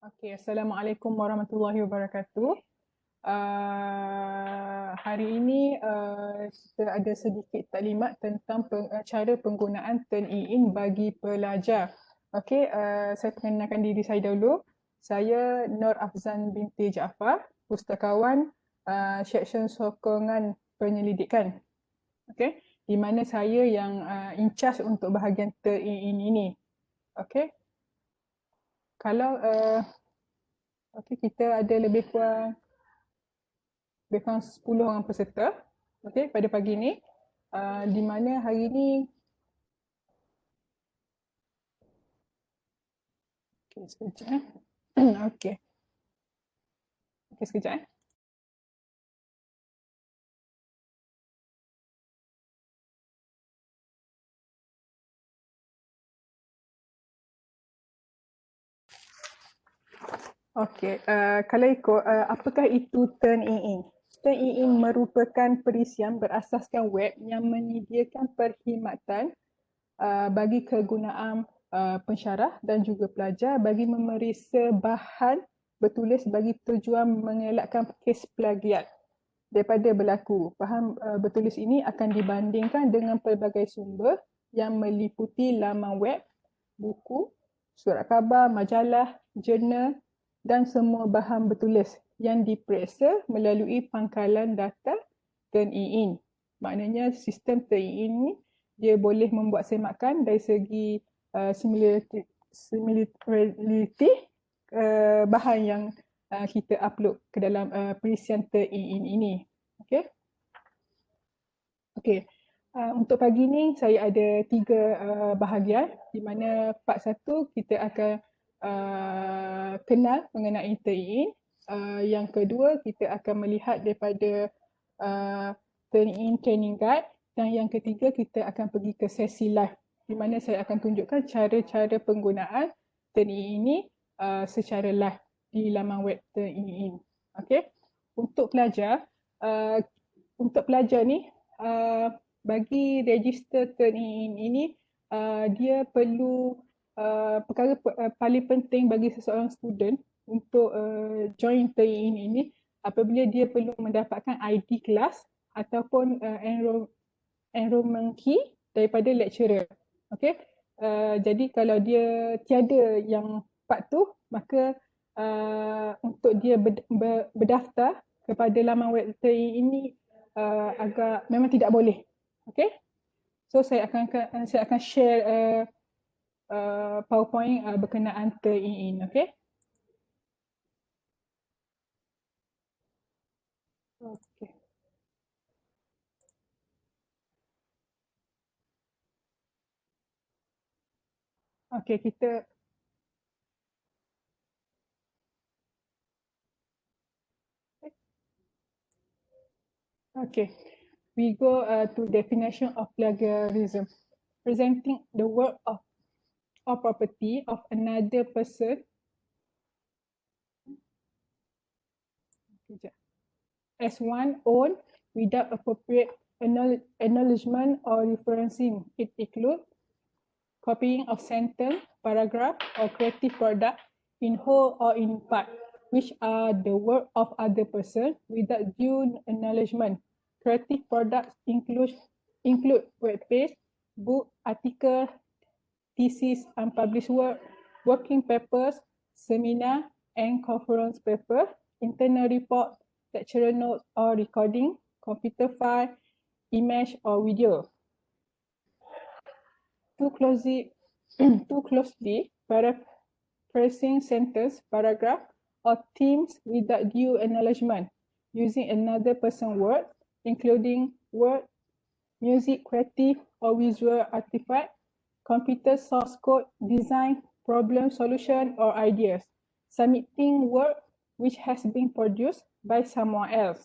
Okay, Assalamualaikum warahmatullahi wabarakatuh. Hari ini kita ada sedikit taklimat tentang cara penggunaan Turn-in bagi pelajar. Okey, saya perkenalkan diri saya dahulu. Saya Nur Afzan binti Jaafar, pustakawan Seksyen Sokongan Penyelidikan. Okey, di mana saya yang in charge untuk bahagian Turn-in ini. Okey, kalau kita ada lebih kurang 10 orang peserta, okey, pada pagi ni, di mana hari ni, okey, sekejap okey, okey, sekejap Okey, kalau ikut, apakah itu Turn-in? Turn-in merupakan perisian berasaskan web yang menyediakan perkhidmatan bagi kegunaan pensyarah dan juga pelajar bagi memeriksa bahan bertulis bagi tujuan mengelakkan kes plagiat daripada berlaku. Bahan bertulis ini akan dibandingkan dengan pelbagai sumber yang meliputi laman web, buku, surat khabar, majalah, jurnal dan semua bahan bertulis yang diperiksa melalui pangkalan data Turn-in. Maknanya sistem Turn-in ni dia boleh membuat semakan dari segi similarity bahan yang kita upload ke dalam perisian Turn-in ini. Okey. Okey. Untuk pagi ni saya ada 3 bahagian di mana part 1 kita akan kenal mengenai Turn-in. Yang kedua kita akan melihat daripada Turn-in training guide dan yang ketiga kita akan pergi ke sesi live di mana saya akan tunjukkan cara-cara penggunaan Turn-in ini secara live di laman web Turn-in. Okey. Uh, untuk pelajar ni bagi register Turn-in ini dia perlu perkara paling penting bagi seseorang student untuk join Turn-in ini apabila dia perlu mendapatkan ID kelas ataupun enrollment key daripada lecturer. Okey. Jadi kalau dia tiada yang part tu, maka untuk dia berdaftar kepada laman web Turn-in ini agak memang tidak boleh. Okey. So saya akan share PowerPoint berkenaan Turn-in. Okey. Okey. Okey, kita okay. We go to definition of plagiarism. Presenting the work of or property of another person as one own without appropriate acknowledgement or referencing. It includes copying of sentence, paragraph, or creative product in whole or in part, which are the work of other person without due acknowledgement. Creative products include web page, book, article, thesis, unpublished work, working papers, seminar and conference paper, internal report, lecturer notes or recording, computer file, image or video. Too closely paraphrasing sentence, paragraph, or themes without due acknowledgement, using another person's word, including word, music, creative or visual artifact, computer source code, design, problem solution or ideas, submitting work which has been produced by someone else.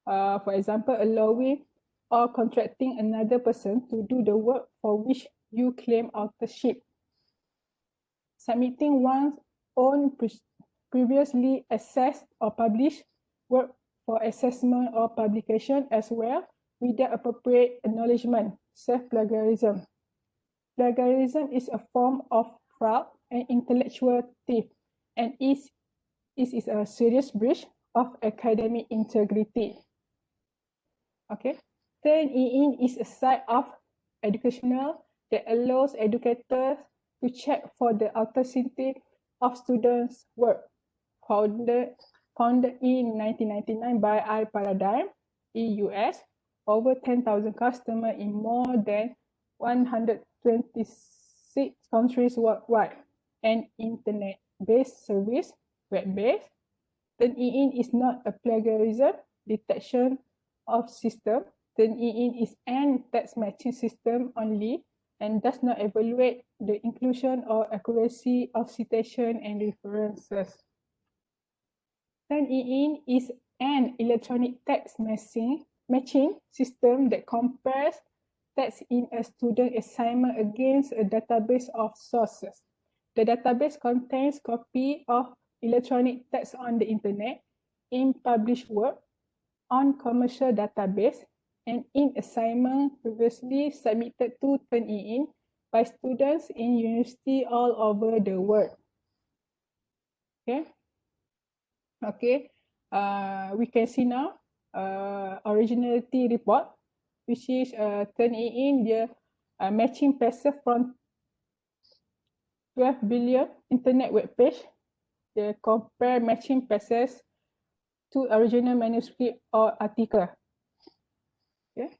For example, allowing or contracting another person to do the work for which you claim authorship. Submitting one's own previously assessed or published work for assessment or publication as well without appropriate acknowledgement, self-plagiarism. Plagiarism is a form of fraud and intellectual theft and is a serious breach of academic integrity. Okay, Turn In is a site of educational that allows educators to check for the authenticity of students' work. Founded in 1999 by iParadigm in US, over 10,000 customers in more than 126 countries worldwide, and internet-based service, web-based. Turn In is not a plagiarism detection of system. Turn In is an text matching system only and does not evaluate the inclusion or accuracy of citation and references. Turn In is an electronic text matching system that compares text in a student assignment against a database of sources. The database contains copy of electronic text on the internet, in published work, on commercial database, and in assignment previously submitted to Turn In by students in university all over the world. Okay, we can see now originality report, which is Turn In dia matching passive from 12 billion internet web page. They compare matching passages to original manuscript or article. Okay.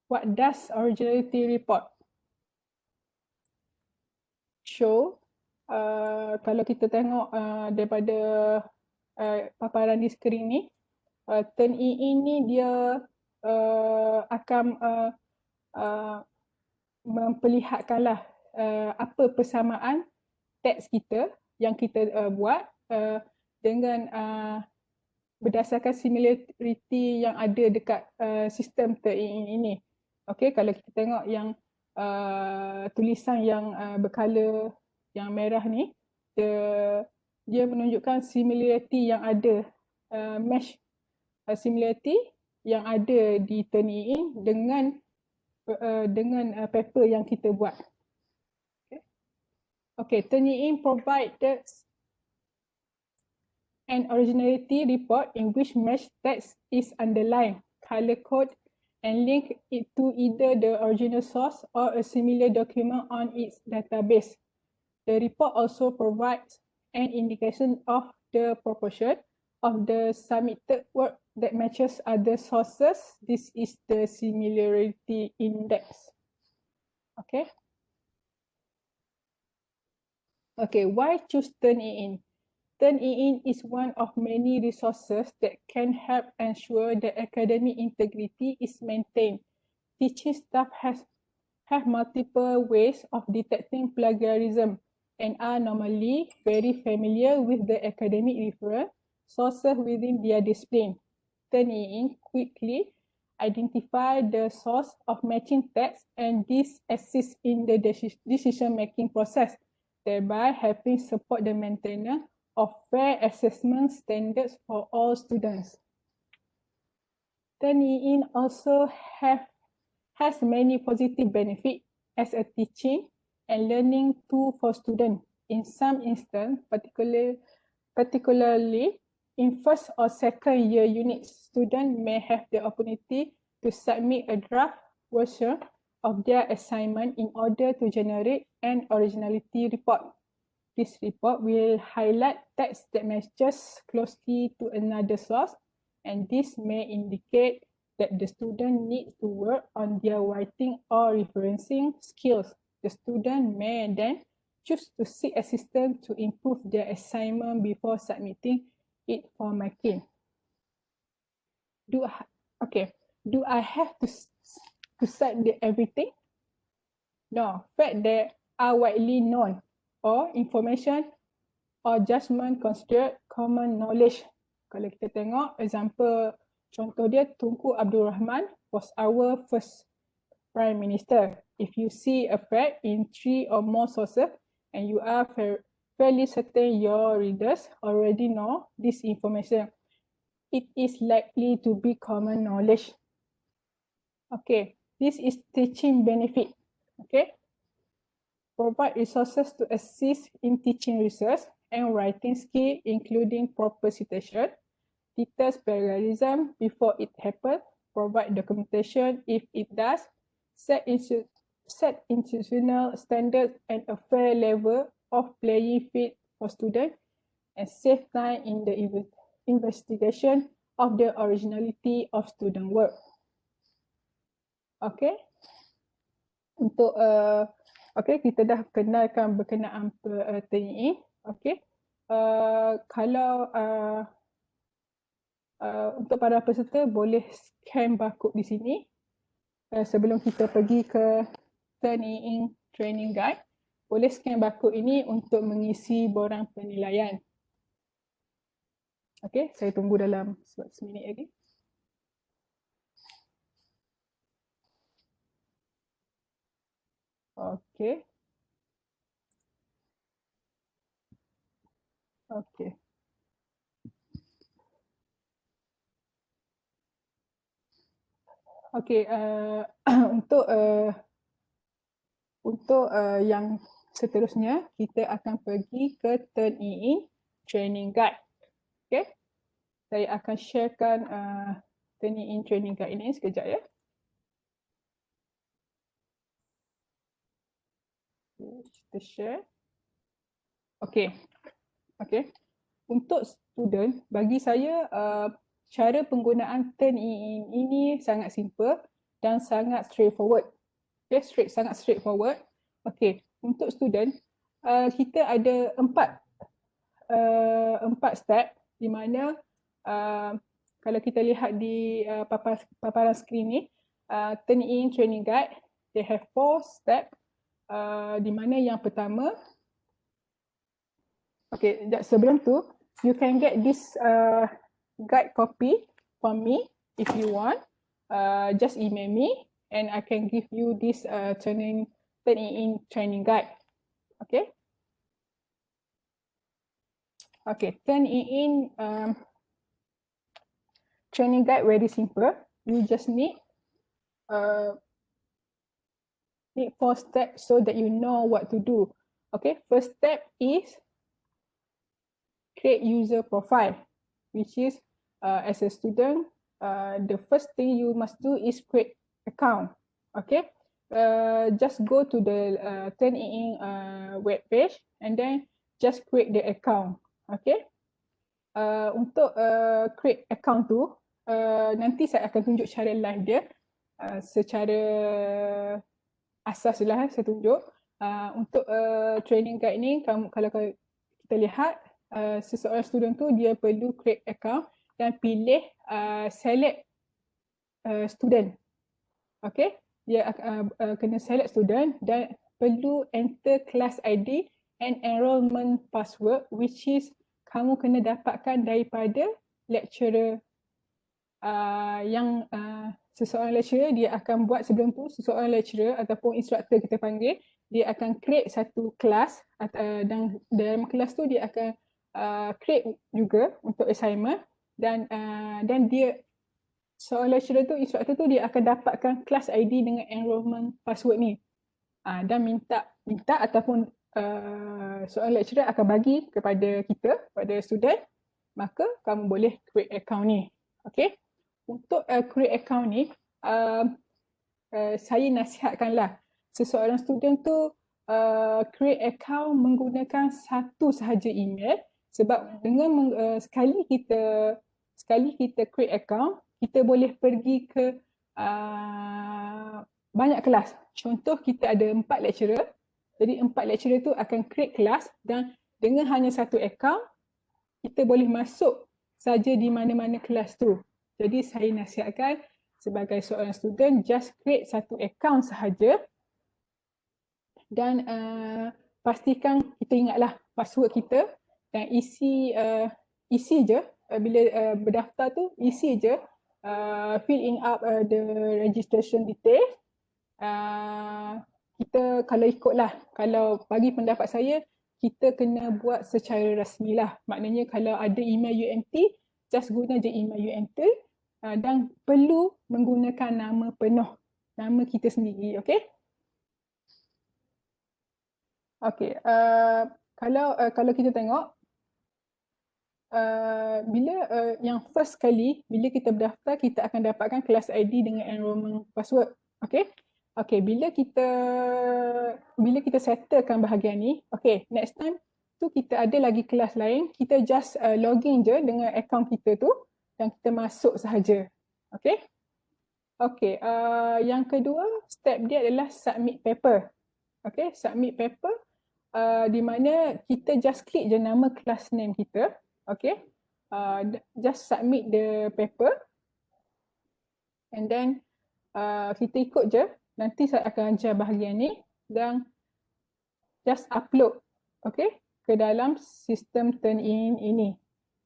What does originality report show? Kalau kita tengok daripada paparan di skrin ni, Turn In ni dia akan memperlihatkanlah apa persamaan teks kita yang kita buat dengan berdasarkan similarity yang ada dekat sistem Turn In ini. Okay, kalau kita tengok yang tulisan yang berkala yang merah ni, dia menunjukkan similarity yang ada, match similarity yang ada di Turn In dengan paper yang kita buat. Okay, Turn In provided an originality report in which match text is underlined, color code, and link it to either the original source or a similar document on its database. The report also provides an indication of the proportion of the submitted work that matches other sources. This is the similarity index. Okay. Okay, why choose Turn In? Turn In is one of many resources that can help ensure that academic integrity is maintained. Teaching staff have multiple ways of detecting plagiarism and are normally very familiar with the academic reference sources within their discipline. Turn In quickly identify the source of matching text, and this assists in the decision-making process, thereby helping support the maintenance of fair assessment standards for all students. Turn In also has many positive benefits as a teaching and learning tool for students. In some instances, particularly in first or second year units, students may have the opportunity to submit a draft version of their assignment in order to generate an originality report. This report will highlight text that matches closely to another source, and this may indicate that the student needs to work on their writing or referencing skills. The student may then choose to seek assistance to improve their assignment before submitting it for marking. Do I have to cite everything? No. Facts that are widely known or information or judgment considered common knowledge. Kalau kita tengok example, contoh dia, Tunku Abdul Rahman was our first Prime Minister. If you see a fact in 3 or more sources and you are fairly certain your readers already know this information, it is likely to be common knowledge. Okay, this is teaching benefit. Okay. provide resources to assist in teaching research and writing skill, including proper citation, detect parallelism before it happens, provide documentation if it does, set institutional standards and a fair level of playing field for students, and save time in the investigation of the originality of student work. Okay. Untuk okay, kita dah kenalkan berkenaan TNE. Okay. Kalau untuk para peserta boleh scan barcode di sini sebelum kita pergi ke TNE training guide. Boleh scan barcode ini untuk mengisi borang penilaian. Okay, saya tunggu dalam seminit lagi. Okay. Okay. Okay, untuk yang seterusnya kita akan pergi ke TNE training guide. Okay, saya akan sharekan TNE training guide ini sekejap ya. Kita share. Okay, okay. Untuk student, bagi saya cara penggunaan TNE ini sangat simple dan sangat straightforward. Okay, sangat straightforward. Okay, untuk student, kita ada empat step di mana kalau kita lihat di paparan skrin ni, TNE training guide, they have 4 step di mana yang pertama, okay, sebelum tu, you can get this guide copy from me if you want. Just email me and I can give you this TNE training guide. Okay. Okay, TNE training guide very simple. You just need 4 steps so that you know what to do. Okay, first step is create user profile, which is as a student, the first thing you must do is create account. Okay, just go to the TNE web page and then just create the account. Okay, untuk create account tu, nanti saya akan tunjuk cara live dia. Secara asas lah saya tunjuk. Untuk training guide ni, kalau kita lihat, seseorang student tu dia perlu create account dan pilih select student. Okay, dia kena select student dan perlu enter class ID and enrollment password, which is kamu kena dapatkan daripada lecturer yang seseorang lecturer dia akan buat sebelum tu. Seseorang lecturer ataupun instructor kita panggil, dia akan create satu kelas dan dalam kelas tu dia akan create juga untuk assignment dan dia seorang lecturer tu, instructor tu dia akan dapatkan class ID dengan enrollment password ni dan minta ataupun seorang lecturer akan bagi kepada kita, pada student, maka kamu boleh create account ni. Okay, untuk create account ni, saya nasihatkanlah seseorang student tu create account menggunakan satu sahaja email, sebab dengan sekali kita create account, kita boleh pergi ke banyak kelas. Contoh, kita ada 4 lecturer, jadi 4 lecturer tu akan create kelas dan dengan hanya satu account, kita boleh masuk saja di mana-mana kelas tu. Jadi saya nasihatkan sebagai seorang student, just create satu account sahaja dan pastikan kita ingatlah password kita dan isi je bila berdaftar tu, isi je, fill in up the registration detail. Kita kalau ikutlah, kalau bagi pendapat saya, kita kena buat secara rasmi lah. Maknanya kalau ada email UMT, just guna je email UMT dan perlu menggunakan nama penuh, nama kita sendiri. Okay? Okey, kalau kita tengok bila yang first kali bila kita berdaftar, kita akan dapatkan kelas ID dengan enrolment password. Okey. Okey, bila kita settlekan bahagian ni, okey, next time tu kita ada lagi kelas lain, kita just login je dengan akaun kita tu dan kita masuk sahaja. Okey. Okey, yang kedua step dia adalah submit paper. Okey, submit paper di mana kita just klik je nama class name kita. Okay, just submit the paper and then kita ikut je. Nanti saya akan ajar bahagian ni dan just upload, okay, ke dalam sistem Turnitin ini.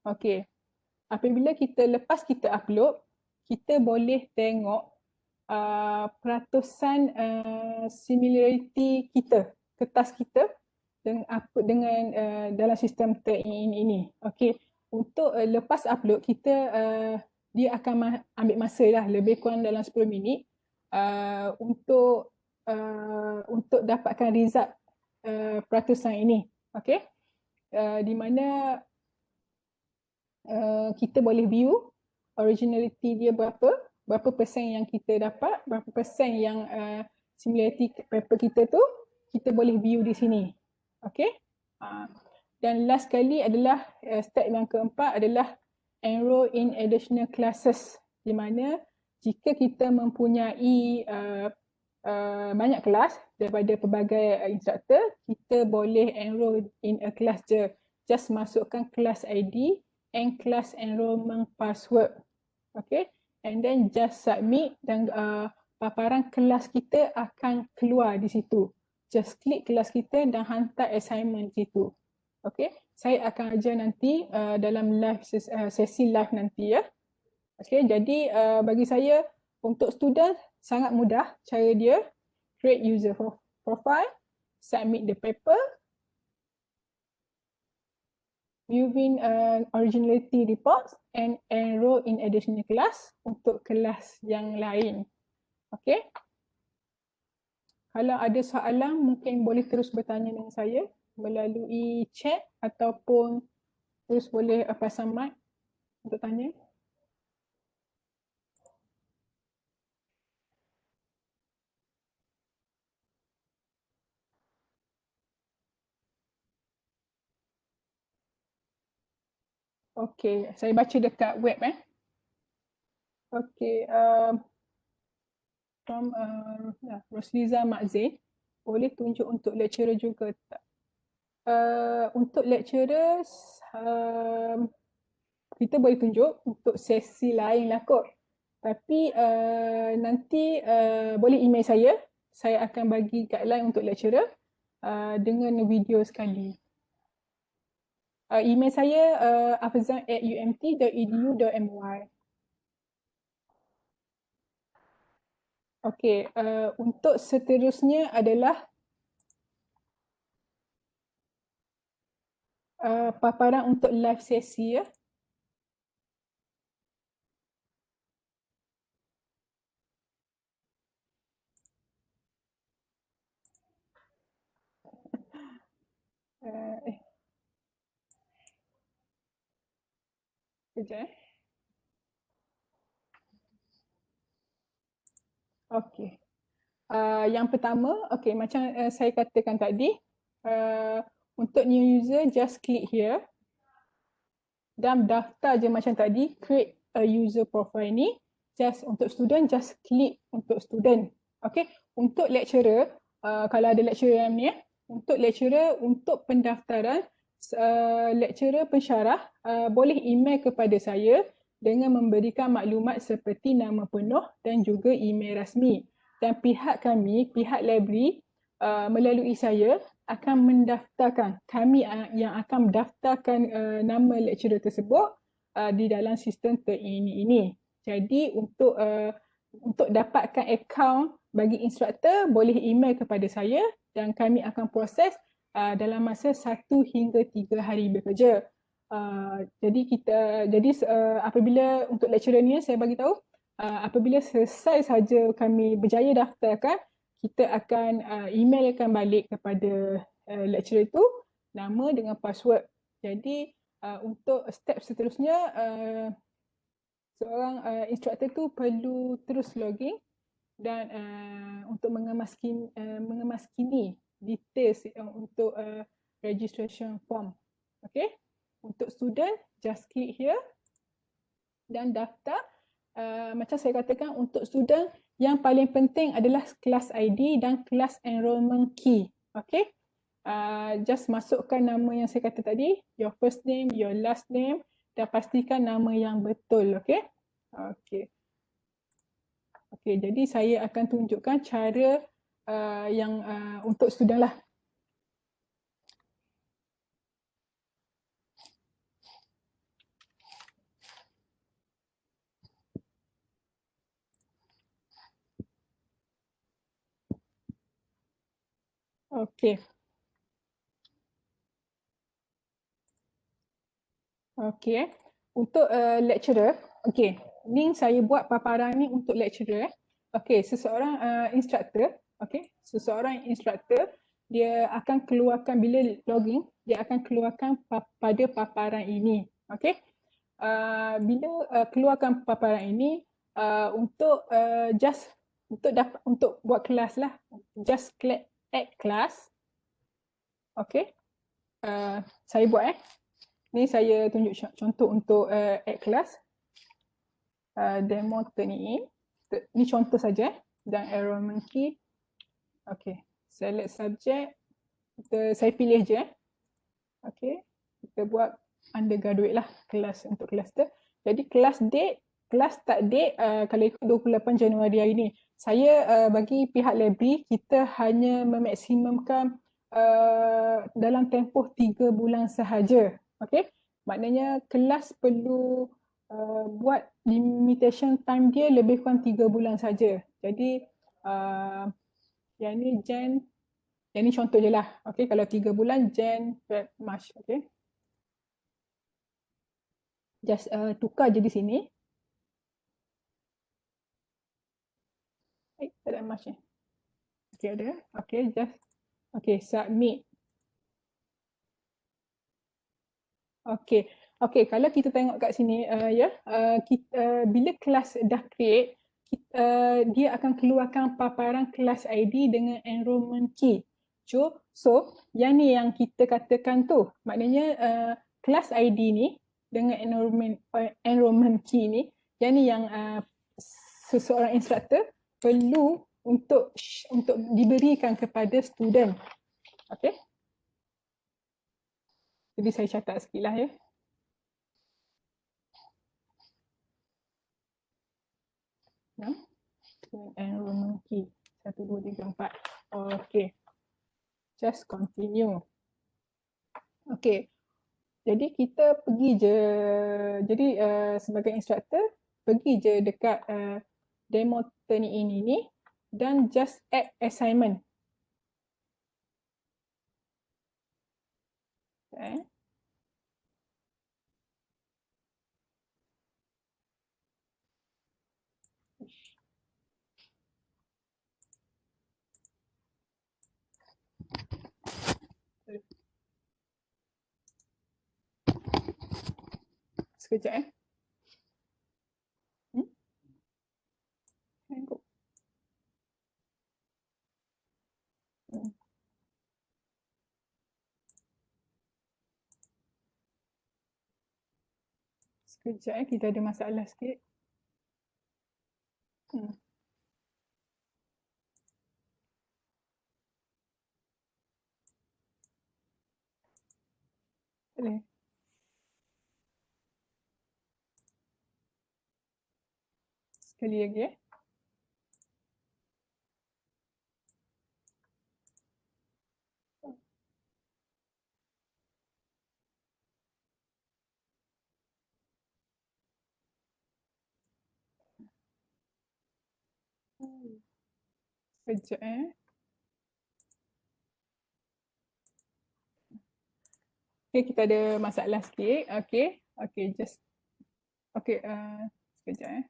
Okay, apabila lepas kita upload, kita boleh tengok peratusan similarity kita, kertas kita dengan dalam sistem Turnitin ini. Okey, untuk lepas upload kita dia akan ambil masa lah lebih kurang dalam 10 minit untuk dapatkan result peratusan ini. Okey, di mana kita boleh view originality dia berapa persen yang kita dapat, berapa persen yang similarity paper kita tu, kita boleh view di sini. Okay. Dan last kali adalah step yang keempat adalah enroll in additional classes, di mana jika kita mempunyai banyak kelas daripada pelbagai instructor, kita boleh enroll in a class je. Just masukkan class ID and class enrollment password. Okay. And then just submit dan paparan kelas kita akan keluar di situ. Just klik kelas kita dan hantar assignment di situ. Okay, saya akan ajar nanti dalam sesi live nanti ya. Okay, jadi bagi saya untuk student sangat mudah cara dia. Create user profile, submit the paper, viewing originality reports and enroll in additional class untuk kelas yang lain. Okay. Kalau ada soalan mungkin boleh terus bertanya dengan saya melalui chat ataupun terus boleh pasang mic untuk tanya. Okey, saya baca dekat web Okey, from Rosliza Mak Zain, boleh tunjuk untuk lecturer juga tak? Untuk lecturer kita boleh tunjuk untuk sesi lain lah kot. Tapi nanti boleh email saya akan bagi guideline untuk lecturer dengan video sekali. Email saya afzan@umt.edu.my. Okey, untuk seterusnya adalah paparan untuk live sesi ya. Kejap. Okey. Yang pertama, okey, macam saya katakan tadi, untuk new user just click here dan daftar je macam tadi, create a user profile ni. Just untuk student, just klik untuk student. Okey, untuk lecturer, kalau ada lecturer yang ni untuk lecturer, untuk pendaftaran, lecturer pensyarah boleh email kepada saya dengan memberikan maklumat seperti nama penuh dan juga email rasmi. Dan pihak kami, pihak library melalui saya akan mendaftarkan, kami yang akan mendaftarkan nama lecturer tersebut di dalam sistem ini. Jadi untuk dapatkan akaun bagi instruktor boleh email kepada saya dan kami akan proses dalam masa 1 hingga 3 hari bekerja. Jadi apabila untuk lecturer ni saya bagi tahu apabila selesai saja kami berjaya daftarkan, kita akan emailkan balik kepada lecturer itu nama dengan password. Jadi untuk step seterusnya seorang instructor tu perlu terus login dan untuk mengemaskini details untuk registration form. Okay. Untuk student, just klik here dan daftar. Macam saya katakan, untuk student yang paling penting adalah kelas ID dan kelas enrollment key. Okay. Just masukkan nama yang saya kata tadi, your first name, your last name dan pastikan nama yang betul. Okay. Okay. Okay, jadi saya akan tunjukkan cara yang untuk student lah. Okay. Okay. Untuk lecturer, okay. Ni saya buat paparan ni untuk lecturer. Okay, seseorang instructor, okay. Seseorang instructor, dia akan keluarkan bila login, dia akan keluarkan pada paparan ini. Okay. Bila keluarkan paparan ini, untuk just untuk buat kelas lah, just klik add class. Okay. Saya buat ni saya tunjuk contoh untuk add class. Demo turning in. Ni contoh saja dan enrollment key. Okay. Select subject. Saya pilih je. Okay. Kita buat undergraduate lah kelas untuk kelas tu. Jadi kelas date, kelas start date kalau ikut 28 Januari hari ni. Saya bagi pihak library, kita hanya memaksimumkan dalam tempoh 3 bulan sahaja. Okay. Maknanya kelas perlu buat limitation time dia lebih kurang 3 bulan saja. Jadi yang ni yang ni contoh je lah. Okay. Kalau 3 bulan Jan, Feb, March. Okay. Just tukar je di sini. Tak ada March ni. Okay, ada. Okay, just. Okay, submit. Okay. Okay, kalau kita tengok kat sini, bila kelas dah create, dia akan keluarkan paparan kelas ID dengan enrollment key. So, yang ni yang kita katakan tu, maknanya kelas ID ni dengan enrollment key ni, yang ni yang seseorang instructor perlu untuk diberikan kepada student. Okay. Jadi saya catat sikit lah ya. Enrollment key 1, 2, 3, 4. Okay. Just continue. Okay. Jadi kita pergi je. Jadi sebagai instructor, pergi je dekat demo turning in ini dan just add assignment. Okay. Sekejap Tengok. Sekejap kita ada masalah sikit. Boleh. Sekali lagi Sekejap Okay, kita ada masalah sikit. Okay. Okay, just. Okay, sekejap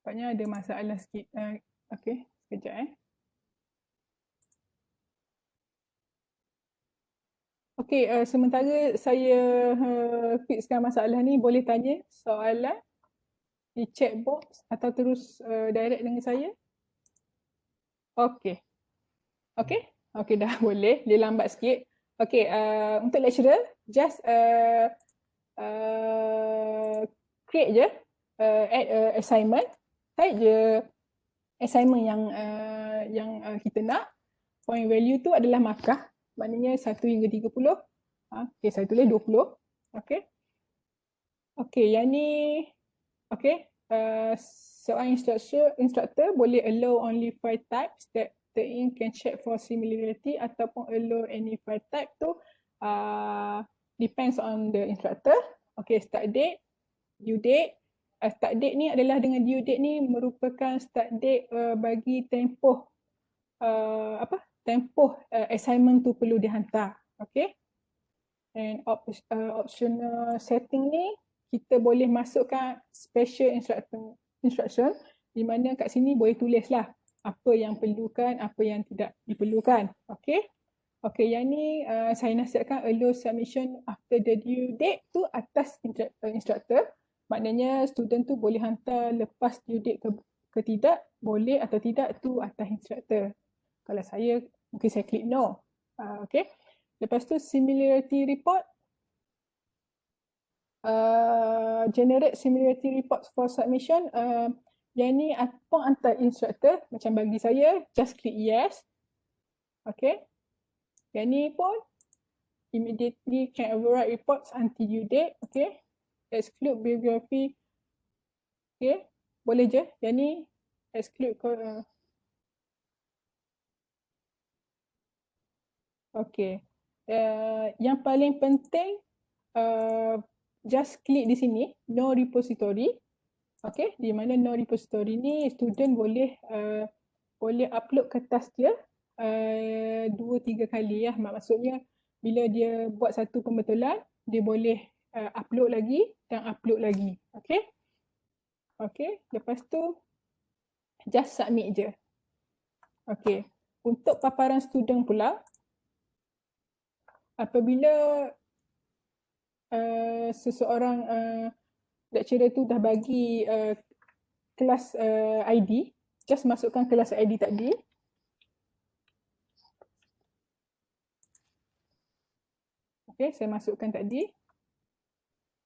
Nampaknya ada masalah sikit. Okey, sekejap Okey, sementara saya fixkan masalah ni, boleh tanya soalan di chat box atau terus direct dengan saya? Okey. Okey? Okey, dah boleh. Dia lambat sikit. Okey, untuk lecturer, just uh, create je, add assignment. Type je assignment yang kita nak. Point value tu adalah markah. Maknanya 1 hingga 30. Okey, saya tulis 20. Okey. Okey, yang ni okey. Seorang instructor boleh allow only 5 types that the in can check for similarity ataupun allow any 5 type tu depends on the instructor. Okey, start date, due date. Start date ni adalah dengan due date ni merupakan start date bagi tempoh tempoh assignment tu perlu dihantar. Okey. And optional setting ni kita boleh masukkan special instruction di mana kat sini boleh tulislah apa yang perlukan, apa yang tidak diperlukan. Okey. Okey, yang ni saya nasihatkan allow submission after the due date tu atas instructor. Maknanya student tu boleh hantar lepas due date ke tidak, boleh atau tidak tu atas instructor. Kalau saya, mungkin saya klik no. Okey. Lepas tu similarity report. Generate similarity reports for submission. Yang ni pun hantar instructor. Macam bagi saya, just klik yes. Okay. Yang ni pun immediately can override reports until due date. Okay. Exclude biography. Okay. Boleh je. Yang ni exclude. Okay. Yang paling penting, just klik di sini, no repository. Okay, di mana no repository ni student boleh boleh upload kertas dia 2-3 kali ya. Maksudnya bila dia buat satu pembetulan, dia boleh upload lagi dan upload lagi. Okay. Okay, lepas tu just submit je. Okay, untuk paparan student pula, apabila seseorang lecturer tu dah bagi kelas ID, just masukkan kelas ID tadi. Okay, saya masukkan tadi.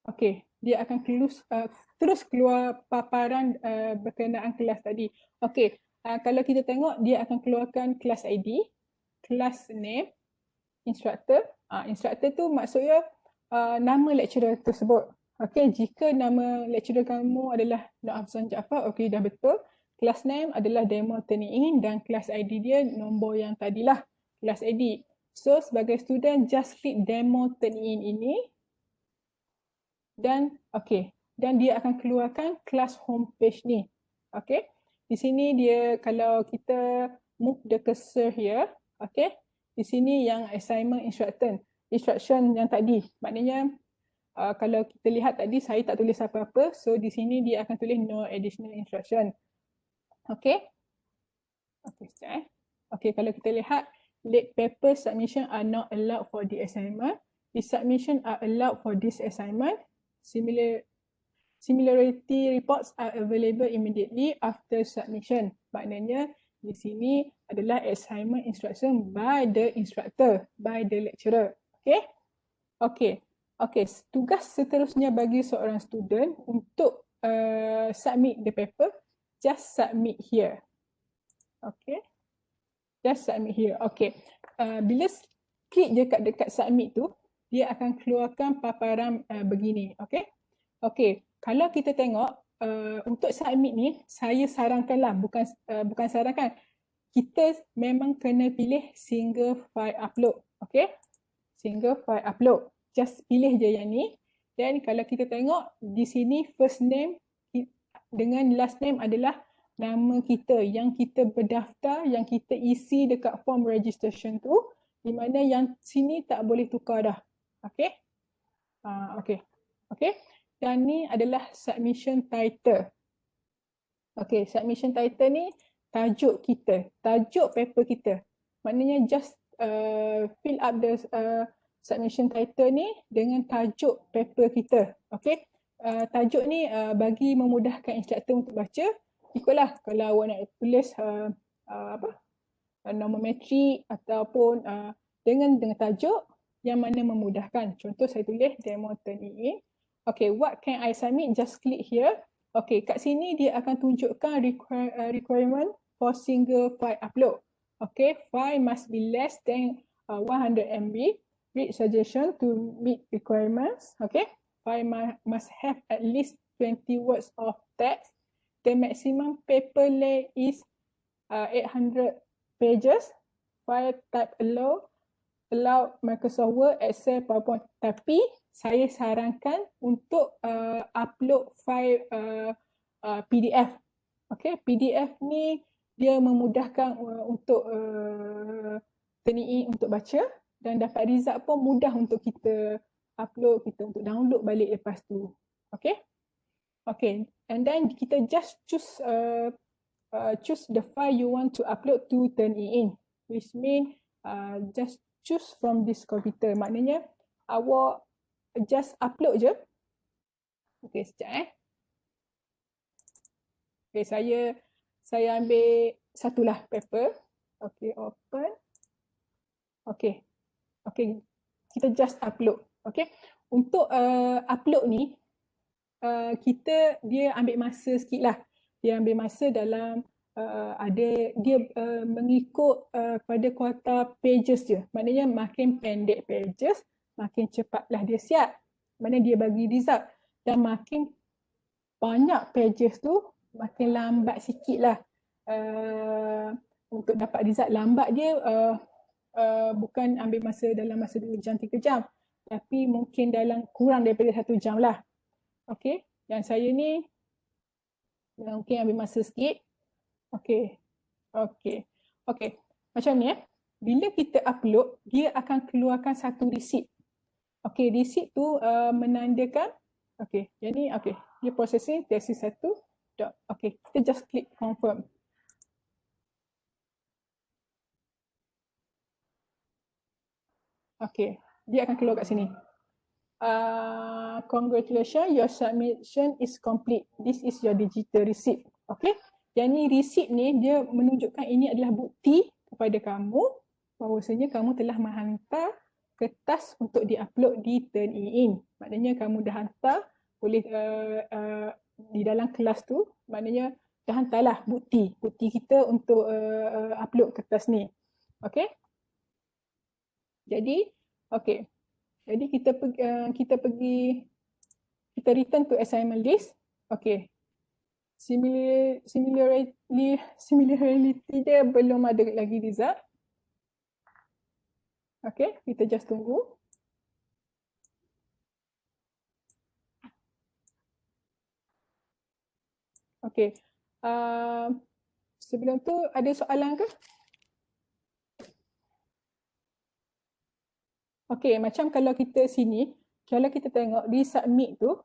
Okay, dia akan terus keluar paparan berkenaan kelas tadi. Okay, kalau kita tengok, dia akan keluarkan kelas ID, kelas name, instructor. Instructor tu maksudnya nama lecturer tersebut. Okay, jika nama lecturer kamu adalah Nur Afzan Jaafar, okay, dah betul. Kelas name adalah demo turning in dan kelas ID dia nombor yang tadilah, kelas ID. So, sebagai student, just klik demo turning in ini. Dan, okay, dan dia akan keluarkan kelas homepage ni. Okay, di sini dia, kalau kita move the cursor here, okay, di sini yang assignment instruction yang tadi. Maknanya, kalau kita lihat tadi, saya tak tulis apa-apa. So, di sini dia akan tulis no additional instruction. Okay. Okay, sekejap Okay, kalau kita lihat, late paper submission are not allowed for the assignment. The submission are allowed for this assignment. Similarity reports are available immediately after submission. Maknanya, di sini adalah assignment instruction by the instructor, by the lecturer. Okay. Okay. Okay, tugas seterusnya bagi seorang student untuk submit the paper, just submit here. Okay, just submit here. Okay, bila klik je kat dekat submit tu, dia akan keluarkan paparan begini. Okay, okay, kalau kita tengok untuk submit ni, saya sarankanlah, bukan sarankan, kita memang kena pilih single file upload. Okay, single file upload. Just pilih je yang ni. Dan kalau kita tengok di sini first name dengan last name adalah nama kita yang kita berdaftar, yang kita isi dekat form registration tu, di mana yang sini tak boleh tukar dah. Okay? Okay. Okay. Dan ni adalah submission title. Okay, submission title ni tajuk kita, tajuk paper kita. Maknanya just fill up the submission title ni dengan tajuk paper kita. Okay, tajuk ni bagi memudahkan instructor untuk baca. Ikutlah kalau awak nak tulis nombor metrik ataupun dengan tajuk yang mana memudahkan. Contoh saya tulis demo turn in. Okay, what can I submit? Just click here. Okay, kat sini dia akan tunjukkan requirement for single file upload. Okay, file must be less than 100 MB. Read suggestion to meet requirements. Okay, file must have at least 20 words of text. The maximum paper length is 800 pages. File type allow Microsoft Word, Excel, PowerPoint. Tapi saya sarankan untuk upload file PDF. Okay, PDF ni dia memudahkan untuk TNI untuk baca dan dapat result pun mudah untuk kita upload, kita untuk download balik lepas tu. Okay, okay, and then kita just choose the file you want to upload to Turnitin, which mean just choose from this computer. Maknanya awak just upload je. Okay, sekejap Okay, saya ambil satulah paper. Okay, open. Okay, okay, kita just upload. Okay, untuk upload ni dia ambil masa sikit lah. Dia ambil masa dalam dia mengikut pada kuota pages je. Maknanya makin pendek pages, makin cepatlah dia siap. Maknanya dia bagi result. Dan makin banyak pages tu, makin lambat sikit lah untuk dapat result. Lambat dia bukan ambil masa dalam masa 2 jam, 3 jam. Tapi mungkin dalam kurang daripada 1 jam lah. Okay, yang saya ni mungkin ambil masa sikit. Okay, okay, okay. Macam ni bila kita upload, dia akan keluarkan satu receipt. Okay, receipt tu menandakan, okay, yang ni, okay, dia processing tesis 1. Okay, kita just click confirm. Okay, dia akan keluar kat sini. Congratulations, your submission is complete. This is your digital receipt. Okay, yang ni receipt ni dia menunjukkan ini adalah bukti kepada kamu bahawasanya kamu telah menghantar kertas untuk diupload di Turnitin. Maknanya kamu dah hantar, boleh di dalam kelas tu, maknanya dah hantarlah bukti kita untuk upload kertas ni. Okay, jadi okay, jadi kita return to assignment list. Okay, similarity dia belum ada lagi result. Okay, kita just tunggu. Okay, sebelum tu ada soalan ke? Okay, macam kalau kita sini, kalau kita tengok di submit tu,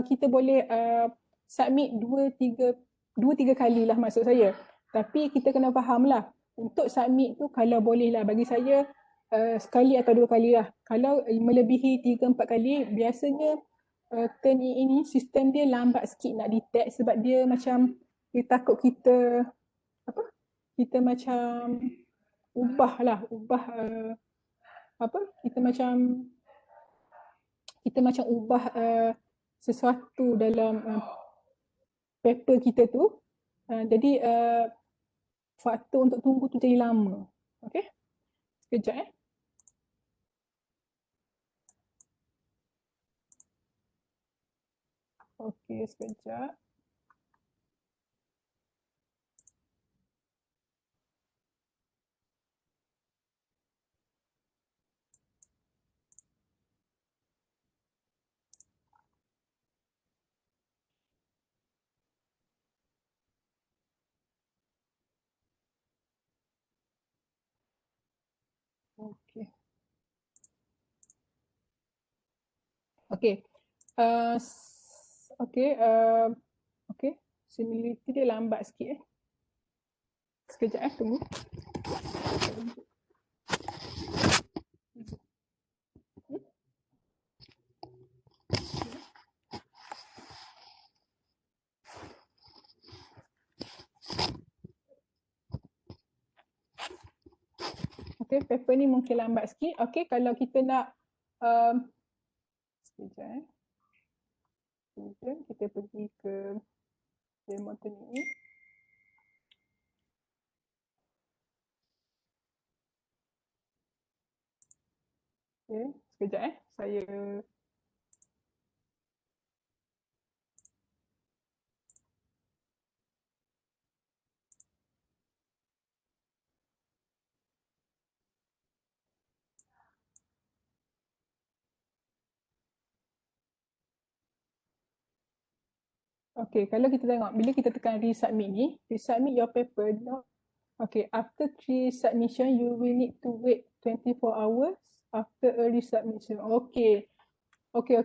kita boleh submit 2-3 kali lah maksud saya. Tapi kita kena faham lah, untuk submit tu kalau boleh lah, bagi saya sekali atau 2 kali lah. Kalau melebihi 3-4 kali, biasanya Turnitin ini sistem dia lambat sikit nak detect sebab dia macam, dia takut kita macam ubah kita macam ubah sesuatu dalam paper kita tu, jadi faktor untuk tunggu tu jadi lama. Okay, sekejap Okay, sekejap. Okay. Okay. Okay. Okay. Similarity dia lambat sikit Sekejap tunggu. Okay, paper ni mungkin lambat sikit. Okay, kalau kita nak sekejap kemudian kita pergi ke demo ni. Okay, sekejap saya okay, kalau kita tengok bila kita tekan resubmit ni, resubmit your paper. Okay, after 3 submission, you will need to wait 24 hours after early submission. Okay. Okay,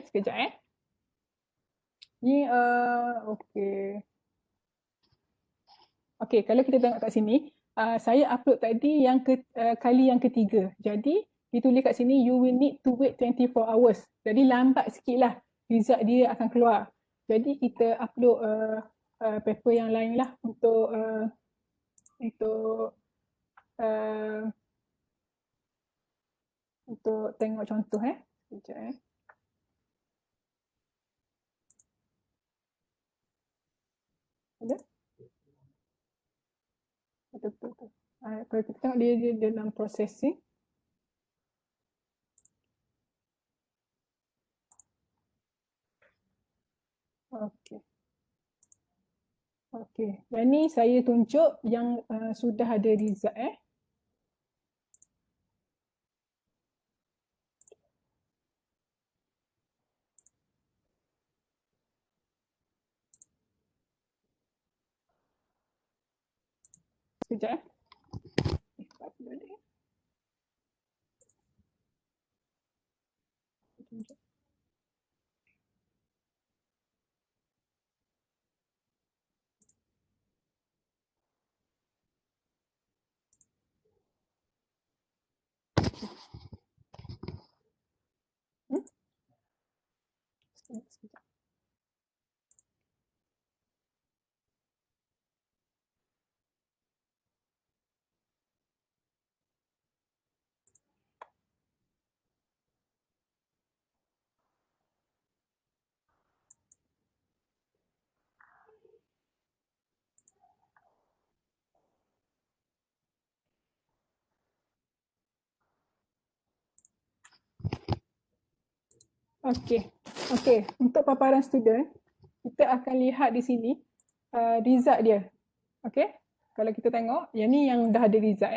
sekejap Ni okay. Okay, kalau kita tengok kat sini, saya upload tadi yang kali yang ketiga. Jadi, ditulis kat sini, you will need to wait 24 hours. Jadi, lambat sikit lah result dia akan keluar. Jadi, kita upload paper yang lain lah untuk tengok contoh Sekejap Ada? Betul. Kalau kita tengok dia dalam processing. Okey. Yang ni saya tunjuk yang sudah ada result Sekejap Sekejap. Okey. Untuk paparan student, kita akan lihat di sini result dia. Okey. Kalau kita tengok, yang ni yang dah ada result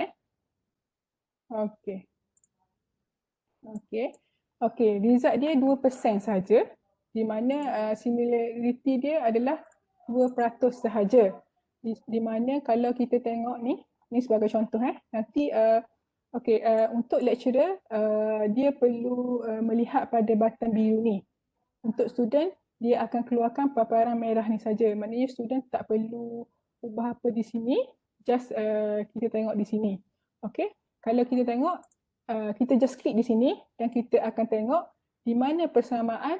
Okey, result dia 2% saja, di mana similarity dia adalah 2% sahaja. Di mana kalau kita tengok ni sebagai contoh nanti untuk lecturer dia perlu melihat pada button biru ni. Untuk student dia akan keluarkan paparan merah ni saja. Maknanya student tak perlu ubah apa di sini, just kita tengok di sini. Okey. Kalau kita tengok kita just klik di sini dan kita akan tengok di mana persamaan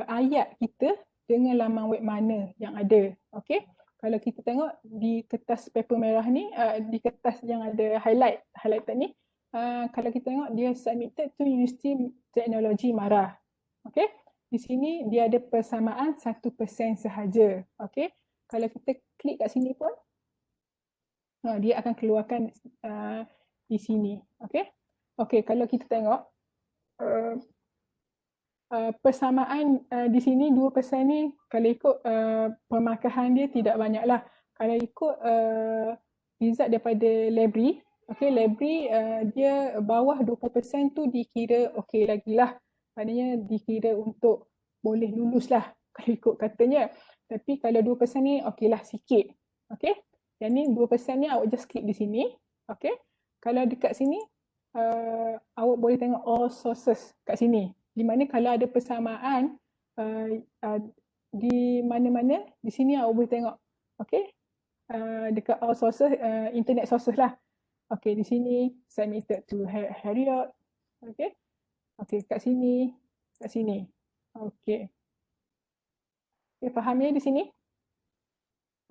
ayat kita dengan laman web mana yang ada. Okey. Kalau kita tengok di kertas paper merah ni, di kertas yang ada highlighted ni, kalau kita tengok dia submitted to Universiti Teknologi Mara. Okey. Di sini dia ada persamaan 1% sahaja. Okey. Kalau kita klik kat sini pun dia akan keluarkan di sini. Okey. Okey, kalau kita tengok persamaan di sini 2% ni kalau ikut pemarkahan dia tidak banyaklah. Kalau ikut result daripada library, library dia bawah 20% tu dikira okey lagi lah. Maknanya dikira untuk boleh lulus lah kalau ikut katanya. Tapi kalau 2% ni okey lah sikit. Okey. Yang ni 2% ni awak just klik di sini. Okey. Kalau dekat sini awak boleh tengok all sources kat sini. Di mana kalau ada persamaan di mana-mana, di sini awak boleh tengok. Okey. Dekat all sources, internet sources lah. Okey, di sini submitted to Harriot. Okey. Okey, kat sini, kat sini. Okey. Okay, faham ya di sini?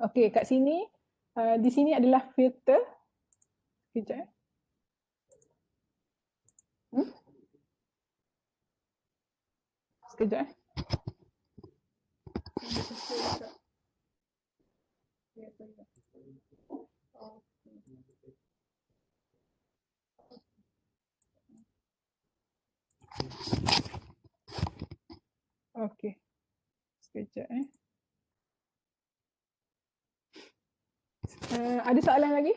Okey, kat sini, di sini adalah filter. Sekejap. Sekejap. Okey. Sekejap. Ada soalan lagi?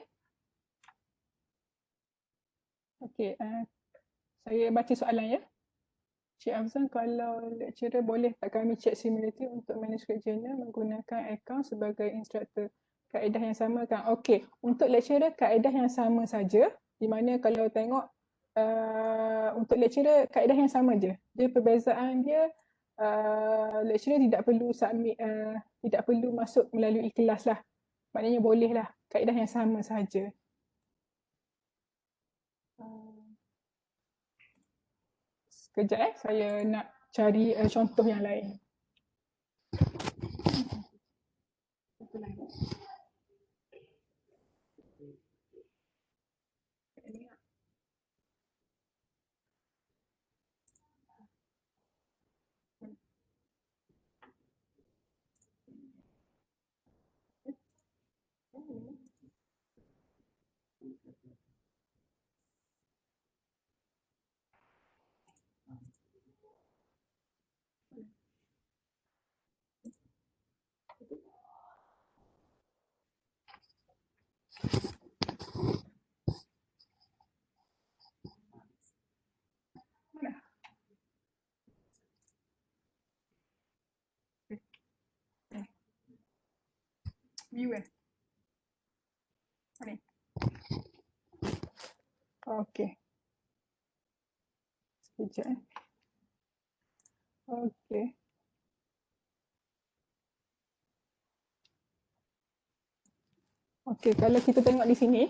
Okey. Saya baca soalan ya. Cik Afzan, kalau lecturer boleh tak kami cek simulator untuk manuskrip jurnal menggunakan akaun sebagai instruktor? Kaedah yang sama kan? Okey, untuk lecturer kaedah yang sama saja. Di mana kalau tengok untuk lecturer kaedah yang sama je. Dia perbezaan dia lecturer tidak perlu submit, tidak perlu masuk melalui kelas lah. Maknanya boleh lah. Kaedah yang sama sahaja. Sekejap saya nak cari contoh yang lain. Contoh lain. View Ni. Okey. Sekejap Okey. Okey, kalau kita tengok di sini,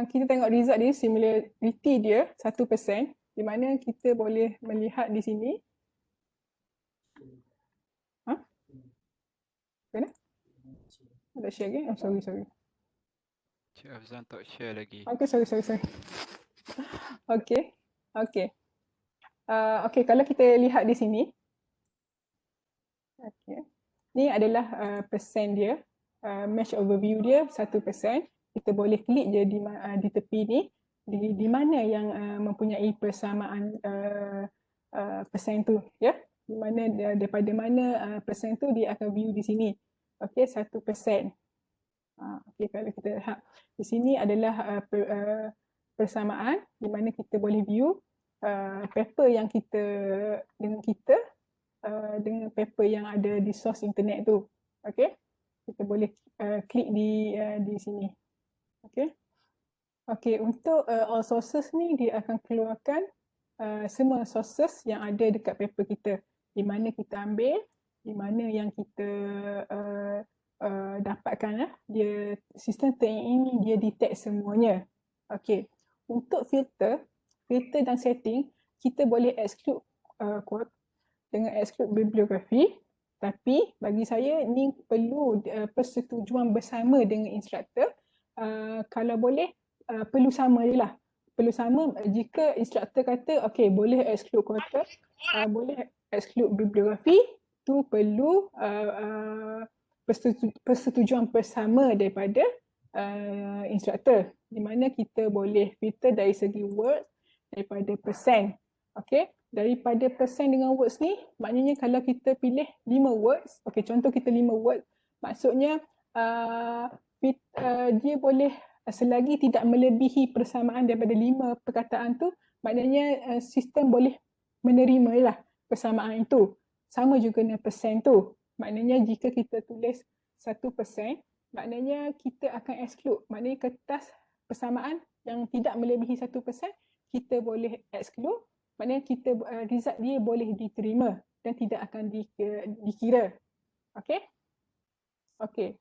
kita tengok result dia, similarity dia 1%, di mana kita boleh melihat di sini. Mana? Nak share lagi? Oh, sorry. Cik Afzan tak share lagi. Okay, sorry. Okay. Okay, kalau kita lihat di sini. Okay. Ni adalah persen dia. Match overview dia 1%. Kita boleh klik je di tepi ni. Di mana yang mempunyai persamaan persen tu. Ya. Di mana daripada mana persen tu dia akan view di sini. Okay, 1%. Okay, kalau kita lihat di sini adalah persamaan di mana kita boleh view paper yang kita dengan paper yang ada di source internet tu. Okay, kita boleh klik di sini. Okay, untuk all sources ni dia akan keluarkan semua sources yang ada dekat paper kita. Di mana kita ambil, di mana yang kita dapatkan lah. Dia sistem ini dia detect semuanya. Okay, untuk filter dan setting kita boleh exclude quote dengan exclude bibliografi, tapi bagi saya ni perlu persetujuan bersama dengan instruktor. Kalau boleh perlu sama je lah. Perlu sama jika instruktor kata okay boleh exclude quote, boleh exclude bibliografi, tu perlu persetujuan bersama daripada instruktor, di mana kita boleh filter dari segi word daripada persen. Okay, daripada persen dengan words ni, maknanya kalau kita pilih 5 words, okay, contoh kita 5 words, maksudnya dia boleh selagi tidak melebihi persamaan daripada 5 perkataan tu, maknanya sistem boleh menerima lah persamaan itu. Sama juga dengan persen tu. Maknanya jika kita tulis 1%, maknanya kita akan exclude. Maknanya kertas persamaan yang tidak melebihi 1%, kita boleh exclude. Maknanya kita result dia boleh diterima. dan tidak akan dikira. Okey? Okey.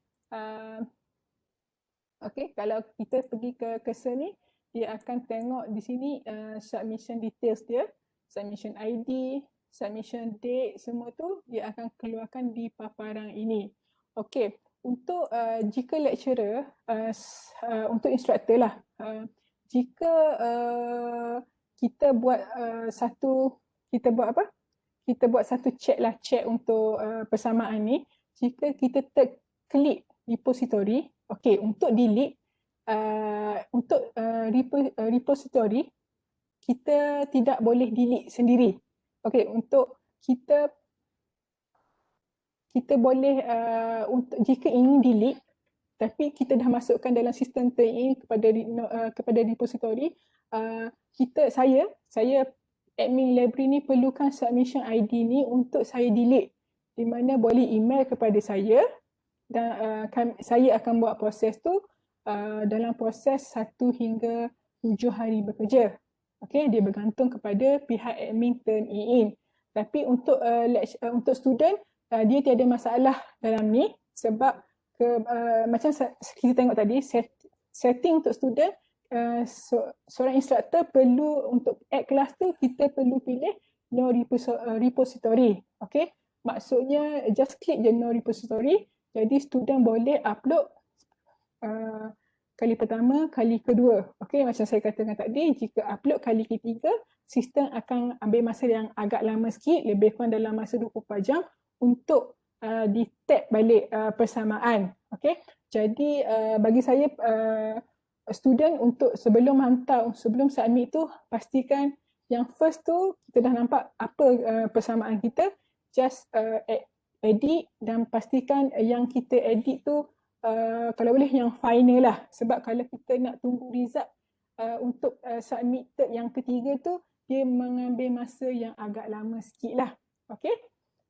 Okey, kalau kita pergi ke cursor ni, dia akan tengok di sini submission details dia, submission ID, submission date, semua tu dia akan keluarkan di paparan ini. Okey, untuk jika lecturer, untuk instructor lah, jika kita buat kita buat apa? Kita buat satu check untuk persamaan ni. Jika kita klik repository, okey, untuk delete, repository, kita tidak boleh delete sendiri. Okey, untuk kita boleh untuk jika ingin delete tapi kita dah masukkan dalam sistem turn-in kepada repository, saya admin library ni perlukan submission ID ni untuk saya delete, di mana boleh email kepada saya dan saya akan buat proses tu dalam proses 1 hingga 7 hari bekerja. Okey, dia bergantung kepada pihak admin turn-in. Tapi untuk student, dia tiada masalah dalam ni sebab macam kita tengok tadi, setting untuk student, seorang instructor perlu untuk add kelas tu, kita perlu pilih no repository. Okay? Maksudnya just klik je no repository, jadi student boleh upload kali pertama, kali kedua. Okay? Macam saya katakan tadi, jika upload kali ketiga, sistem akan ambil masa yang agak lama sikit, lebih kurang dalam masa 24 jam untuk di-tag balik persamaan. Okay? Jadi bagi saya student untuk sebelum hantar, sebelum submit tu, pastikan yang first tu kita dah nampak apa persamaan kita, just edit dan pastikan yang kita edit tu kalau boleh yang final lah, sebab kalau kita nak tunggu result untuk submitted yang ketiga tu, dia mengambil masa yang agak lama sikit lah. Okay?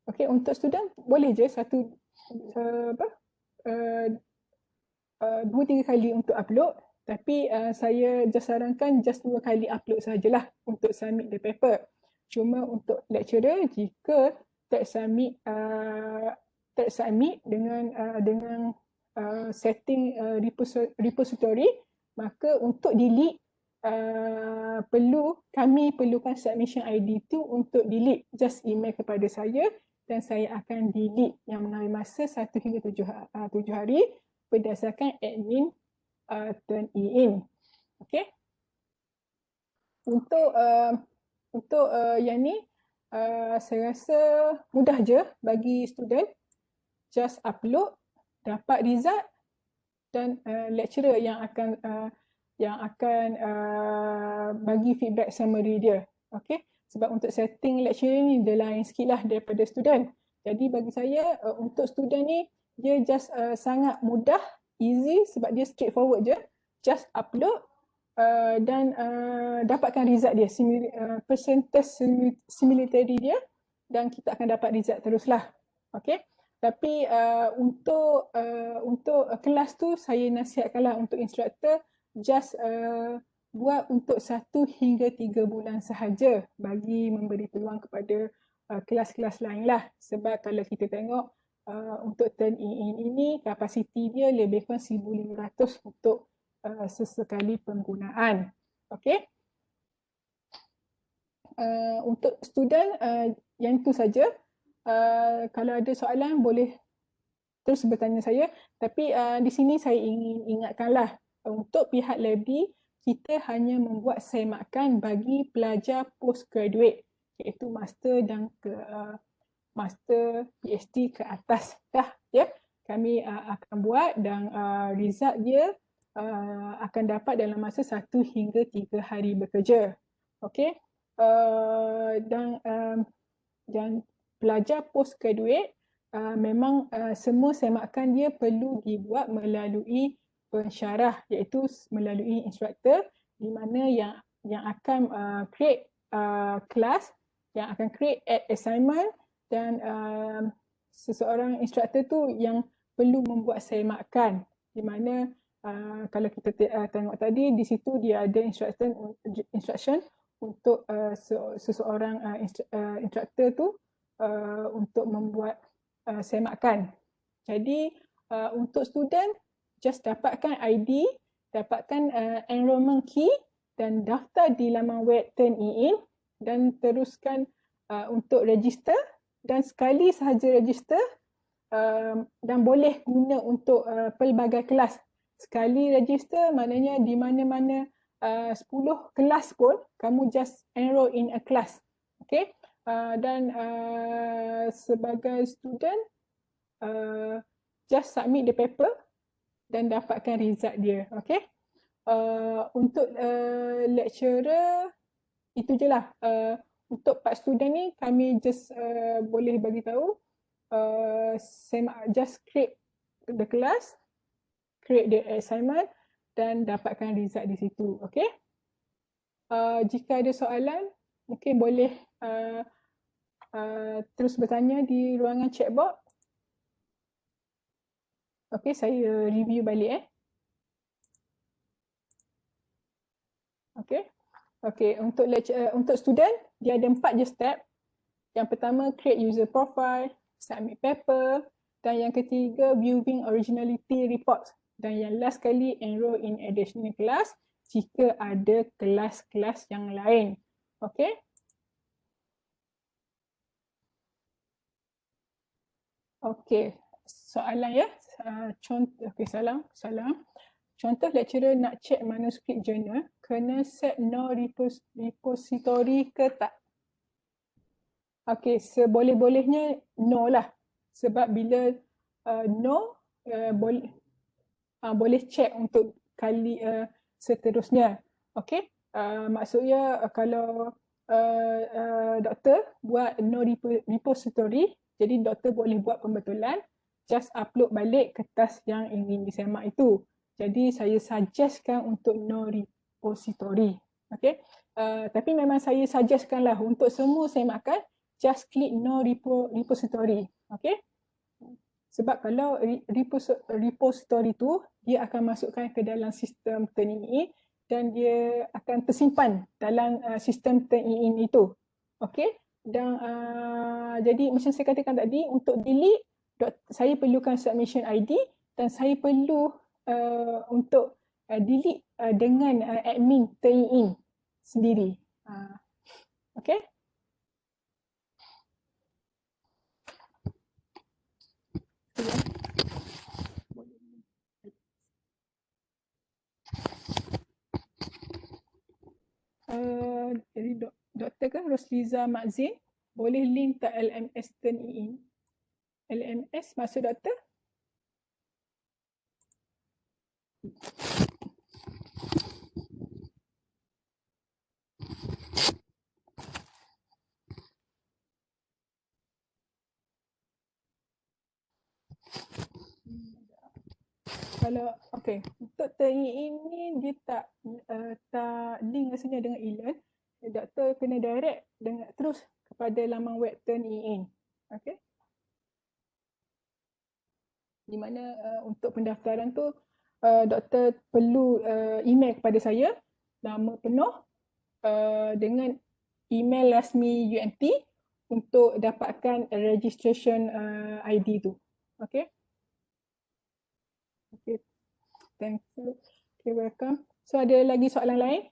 Okay, untuk student boleh je 2-3 kali untuk upload, tapi saya just sarankan just 2 kali upload sajalah untuk submit the paper. Cuma untuk lecturer, jika tak submit dengan setting repository, maka untuk delete kami perlukan submission ID tu untuk delete. Just email kepada saya dan saya akan delete yang mengambil masa 1 hingga 7 hari berdasarkan admin turn-in. Okay? Untuk yang ni, saya rasa mudah je bagi student. Just upload, dapat result dan lecturer yang akan bagi feedback summary dia. Okay? Sebab untuk setting lecturer ni dia lain sikit lah daripada student. Jadi bagi saya untuk student ni dia just sangat mudah, easy sebab dia straightforward je. Just upload dan dapatkan result dia, percentage similarity dia, dan kita akan dapat result teruslah. Okay? Tapi untuk kelas tu saya nasihatkanlah untuk instructor just buat untuk 1 hingga 3 bulan sahaja bagi memberi peluang kepada kelas-kelas lain lah. Sebab kalau kita tengok untuk turn-in ini kapasiti dia lebih kurang 1,500 untuk sesekali penggunaan. Okay? Untuk student yang itu saja. Kalau ada soalan boleh terus bertanya saya. Tapi di sini saya ingin ingatkanlah untuk pihak library, kita hanya membuat semakan bagi pelajar postgraduate, iaitu master dan master PhD ke atas dah ya. Kami akan buat dan result dia akan dapat dalam masa 1 hingga 3 hari bekerja. Okey. Dan pelajar postgraduate memang semua semakan dia perlu dibuat melalui pensyarah, iaitu melalui instructor, di mana yang akan create kelas, yang akan create assignment, dan seseorang instructor tu yang perlu membuat semakan, di mana kalau kita tengok tadi di situ dia ada instruction untuk seseorang instructor tu untuk membuat semakan. Jadi untuk student, just dapatkan ID, dapatkan enrollment key dan daftar di laman web Turnitin dan teruskan untuk register, dan sekali sahaja register dan boleh guna untuk pelbagai kelas. Sekali register maknanya di mana-mana 10 kelas pun kamu just enroll in a class. Okay? Dan sebagai student just submit the paper dan dapatkan result dia. Okay? Untuk lecturer itu je lah. Untuk part student ni kami just boleh bagi tahu just create the class, create the assignment dan dapatkan result di situ. Okay? Jika ada soalan mungkin boleh terus bertanya di ruangan chat box. Okay, saya review balik Okay. Okay, untuk student dia ada 4 je step. Yang pertama create user profile, submit paper, dan yang ketiga viewing originality report, dan yang last kali enroll in additional class jika ada kelas-kelas yang lain. Okay. Okay, soalan ya. Salam. Contoh lecturer nak check manuskrip jurnal, kena set no repository ke tak? Okay, seboleh-bolehnya no lah. Sebab bila no, boleh check untuk kali seterusnya. Okay, maksudnya kalau doktor buat no repository, jadi doktor boleh buat pembetulan, just upload balik kertas yang ingin disemak itu. Jadi saya suggestkan untuk no repository. Okay, tapi memang saya suggestkanlah untuk semua semakan, just klik no repository. Okay. Sebab kalau repository tu dia akan masukkan ke dalam sistem Turnitin dan dia akan tersimpan dalam sistem Turnitin itu. Okey? Dan jadi macam saya katakan tadi, untuk delete saya perlukan submission ID dan saya perlu untuk delete dengan admin Turnitin sendiri. Okey? Jadi Dr. kan Rosliza Makzin, boleh link ke LMS Turnitin. LMS maksud doktor? Kalau okey, untuk Turnitin ni dia tak link rasanya dengan e-learn. Doktor kena direct dengan terus kepada laman web Turnitin. Okey. Di mana untuk pendaftaran tu doktor perlu email kepada saya, nama penuh dengan email rasmi UMT untuk dapatkan registration ID tu. Okey. Okay, thank you. Okay, welcome. So ada lagi soalan lain?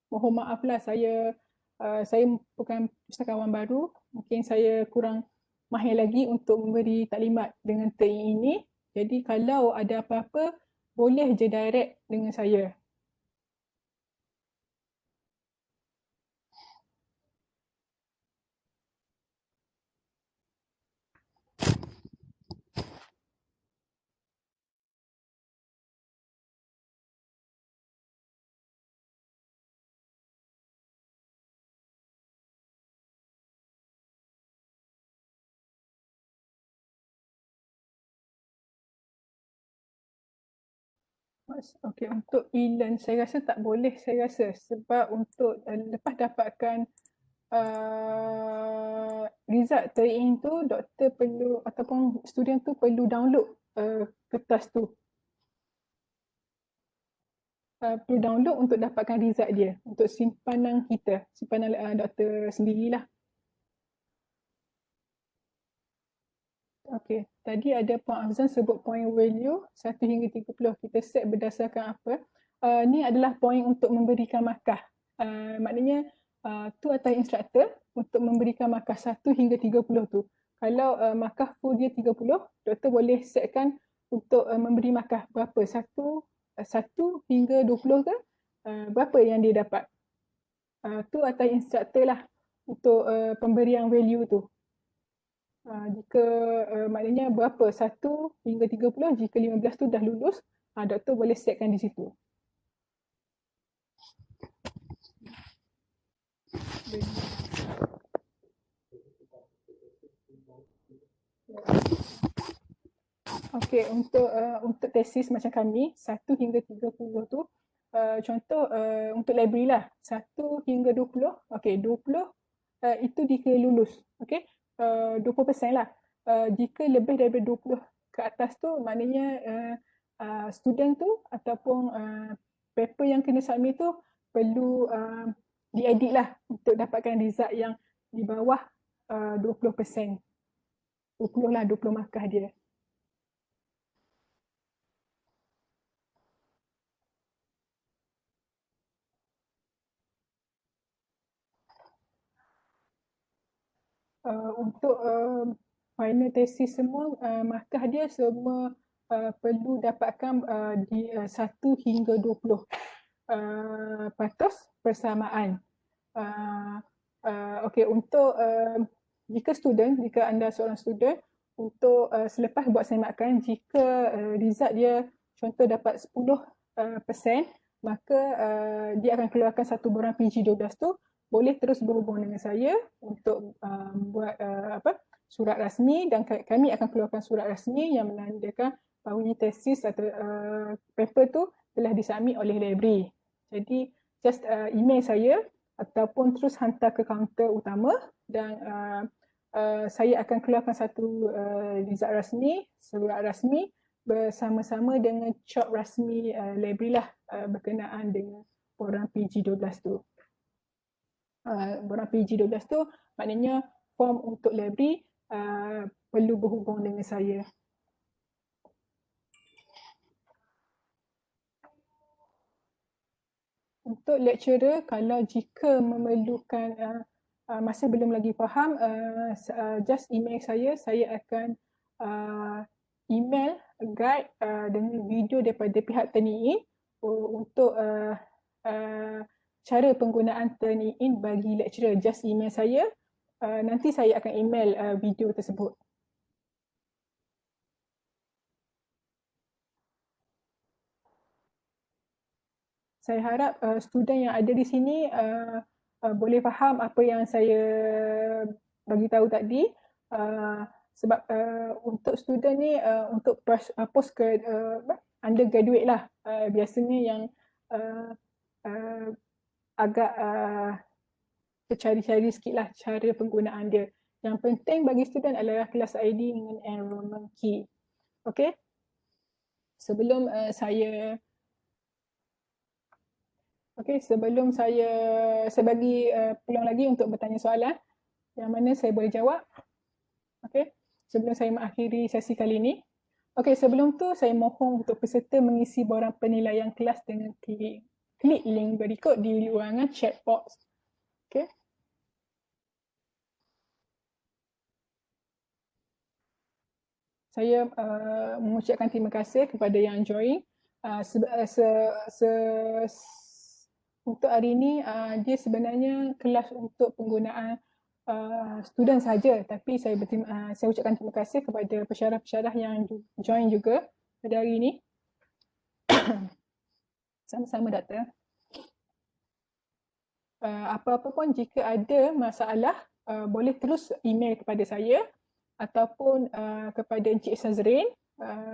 Mohon maaf lah, saya bukan pustakawan baru. Mungkin saya kurang mahir lagi untuk memberi taklimat dengan Turnitin ini. Jadi kalau ada apa-apa, boleh je direct dengan saya. Okey, untuk e-learn saya rasa tak boleh, saya rasa sebab untuk lepas dapatkan result Turnitin tu, doktor perlu ataupun student tu perlu download kertas tu. Perlu download untuk dapatkan result dia, untuk simpanan kita, simpanan doktor sendirilah. Okey, tadi ada Puan Afzan sebut point value 1 hingga 30. Kita set berdasarkan apa? Ni adalah point untuk memberikan markah. Maknanya tu atas instructor untuk memberikan markah 1 hingga 30 tu. Kalau markah full dia 30, doktor boleh setkan untuk memberi markah berapa? 1 hingga 20 ke? Berapa yang dia dapat? Tu atas instructor lah untuk pemberian value tu. Jika maknanya berapa 1 hingga 30, jika 15 tu dah lulus, doktor boleh setkan di situ. Okey, untuk tesis macam kami 1 hingga 30 tu contoh untuk library lah 1 hingga 20. Okey, 20 itu jika lulus. Okey. 20% lah. Jika lebih daripada 20 ke atas tu maknanya student tu ataupun paper yang kena submit tu perlu diedit lah untuk dapatkan result yang di bawah 20%. 20 lah, 20 markah dia. Untuk final tesis semua, markah dia semua perlu dapatkan di 1 hingga 20 patus persamaan. Okey, untuk jika anda seorang student, untuk selepas buat semakan, jika result dia contoh dapat 10%, maka dia akan keluarkan satu borang PG12 tu, boleh terus berhubung dengan saya untuk buat surat rasmi, dan kami akan keluarkan surat rasmi yang menandakan bahawa tesis atau paper tu telah disubmit oleh library. Jadi just email saya ataupun terus hantar ke kaunter utama, dan saya akan keluarkan satu result rasmi, surat rasmi bersama-sama dengan cop rasmi library lah berkenaan dengan borang PG12 tu. Borang PG12 tu maknanya form untuk library perlu berhubung dengan saya. Untuk lecturer, kalau jika memerlukan masa belum lagi faham, just email saya akan email guide dengan video daripada pihak Turnitin untuk cara penggunaan Turnitin bagi lecturer. Just email saya, nanti saya akan email video tersebut. Saya harap student yang ada di sini boleh faham apa yang saya bagi tahu tadi. Sebab untuk student ni untuk undergraduate lah, biasanya yang agak tercari-cari sikit lah cara penggunaan dia. Yang penting bagi student adalah kelas ID dengan enrollment key. Okay? Sebelum saya bagi peluang lagi untuk bertanya soalan yang mana saya boleh jawab. Okey, sebelum saya mengakhiri sesi kali ini. Okey, sebelum tu saya mohon untuk peserta mengisi borang penilaian kelas dengan klik link berikut di ruangan chat box. Okey. Saya mengucapkan terima kasih kepada yang join. Untuk hari ini dia sebenarnya kelas untuk penggunaan student saja, tapi saya ucapkan terima kasih kepada pensyarah-pensyarah yang join juga pada hari ini. Sama-sama doktor. Apa-apa pun jika ada masalah boleh terus email kepada saya ataupun kepada Encik Sazrin.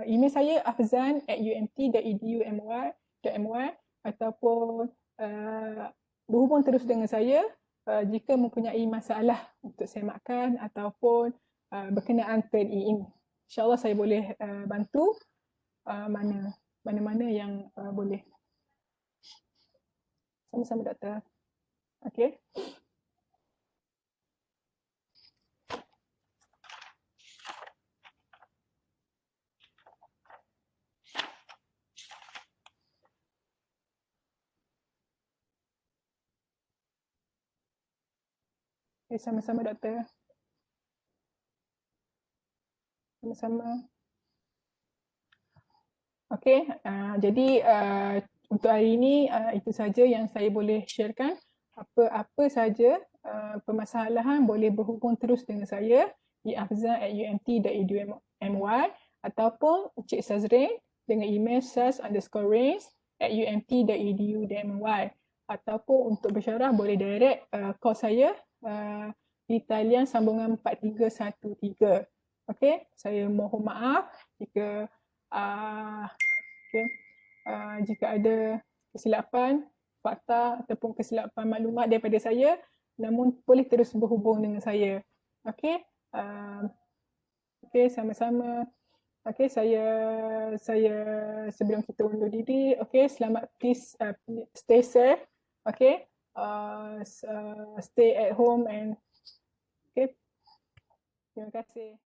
Email saya afzan@umt.edu.my ataupun berhubung terus dengan saya jika mempunyai masalah untuk semakan ataupun berkenaan Turnitin. InsyaAllah saya boleh bantu mana-mana yang boleh. Sama-sama doktor. Okey. Okay, sama-sama doktor. Sama-sama. Okey, jadi untuk hari ini itu saja yang saya boleh sharekan. Apa-apa saja permasalahan boleh berhubung terus dengan saya di afzan@umt.edu.my ataupun Encik Sazrin dengan email saz_range@umt.edu.my ataupun untuk bersyarah boleh direct call saya di talian sambungan 4313. Okey, saya mohon maaf jika okay. Jika ada kesilapan fakta ataupun kesilapan maklumat daripada saya, namun boleh terus berhubung dengan saya. Okey, okey, sama-sama. Okey, saya sebelum kita undur diri, okey, selamat please stay safe. Okey, stay at home and okey, terima kasih.